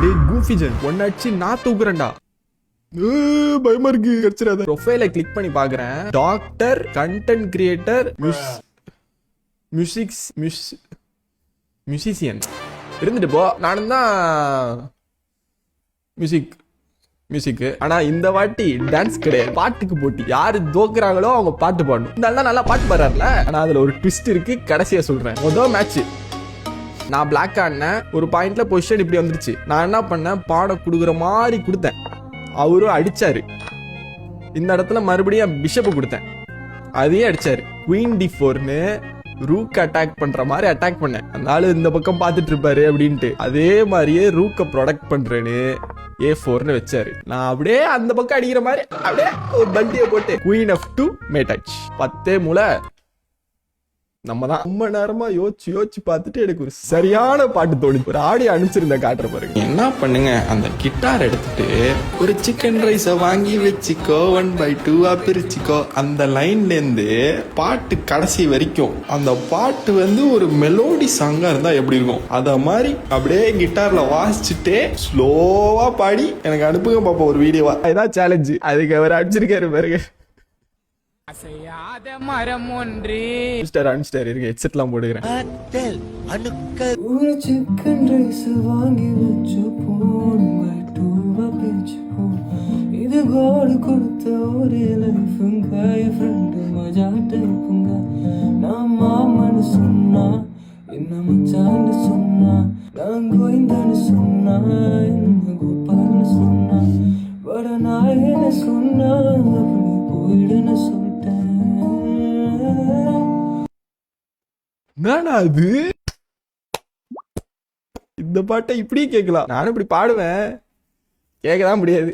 டேய் கூஃபிஜன் ஒன்னாச்சு நான் தூக்குறேன்டா. பயமா இருக்கு கிடைச்சிடாத. ப்ரொஃபைலை கிளிக் பண்ணி பாக்குறேன். டாக்டர் கண்டென்ட் கிரியேட்டர் மியூசிஷியன் இருந்துட்டு போ. நானும் தான் மியூசிக். ஆனா இந்த வாட்டி டான்ஸ் கிடையாது, பாட்டுக்கு போட்டி. யாரு தோக்குறாங்களோ அவங்க பாட்டு பாடணும். இந்த ஆள் நல்லா பாட்டு பாடுறாருல. ஆனா அதுல ஒரு ட்விஸ்ட் இருக்கு, கடைசியா சொல்றேன். முதல் மேட்ச் நான் பிளாக் ஆடினேன். ஒரு பாயிண்ட்ல பொசிஷன் இப்படி வந்துருச்சு. நான் என்ன பண்ணேன், பாடம் கொடுக்குற மாதிரி கொடுத்தேன். அவரும் அடிச்சாரு. இந்த இடத்துல மறுபடியும் பிஷப் கொடுத்தேன், அதையும் அடிச்சாரு. குயின் D4ன்னு ரூக் அட்டாக் பண்ற மாதிரி அட்டாக் பண்ணேன். அதனால இந்த பக்கம் பார்த்துட்டு இருப்பாரு அப்படின்ட்டு. அதே மாதிரியே ரூக்க ப்ரொடக்ட் பண்றேன்னு A4ன்னு வச்சாரு. நான் அப்படியே அந்த பக்கம் அடிக்கிற மாதிரி அப்படியே ஒரு பல்ட்டியை போட்டு குயின் F2 மேட்டாச். 10 மூளை நம்ம தான். ரொம்ப நேரமா யோசிச்சு பார்த்துட்டு எனக்கு ஒரு சரியான பாட்டு தோணுச்சு. ஒரு ஆடியோ அனுப்பிச்சிருந்த காட்டுற பாருங்க. என்ன பண்ணுங்க, அந்த கிட்டார் எடுத்துட்டு ஒரு சிக்கன் ரைஸ வாங்கி வச்சுக்கோ, 1/2 பிரிச்சுக்கோ. அந்த லைன்ல இருந்து பாட்டு கடைசி வரைக்கும் அந்த பாட்டு வந்து ஒரு மெலோடி சாங்கா இருந்தா எப்படி இருக்கும், அத மாதிரி அப்படியே கிட்டார்ல வாசிச்சுட்டே ஸ்லோவா பாடி எனக்கு அனுப்புங்க பாப்பா ஒரு வீடியோவா. இதான் சேலஞ்சு. அதுக்கு அவர் அடிச்சிருக்காரு பாருங்க. அசையாத மரம் ஒன்று அன்ஸ்டார் இருங்க, ஹெட்செட்லாம் போடுகிறேன். ஒரு சிக்கன் ரைஸ் வாங்கி வச்சு இது கோடு கொடுத்த ஒரு லைஃபுங்க. என் ஃப்ரெண்டு மஜா டைப்புங்க. நான் மாமன்னு சொன்னா என்ன மச்சான்னு சொன்னா, நான் கோயிந்தன்னு சொன்னா என்ன கோபால்னு சொன்னா, வட நான் என்ன சொன்னா அப்படி போயிடுன்னு சொல்லிட்டேன். என்னடா அது, இந்த பாட்டை இப்படியே கேட்கலாம். நானும் இப்படி பாடுவேன், கேட்கதான் முடியாது.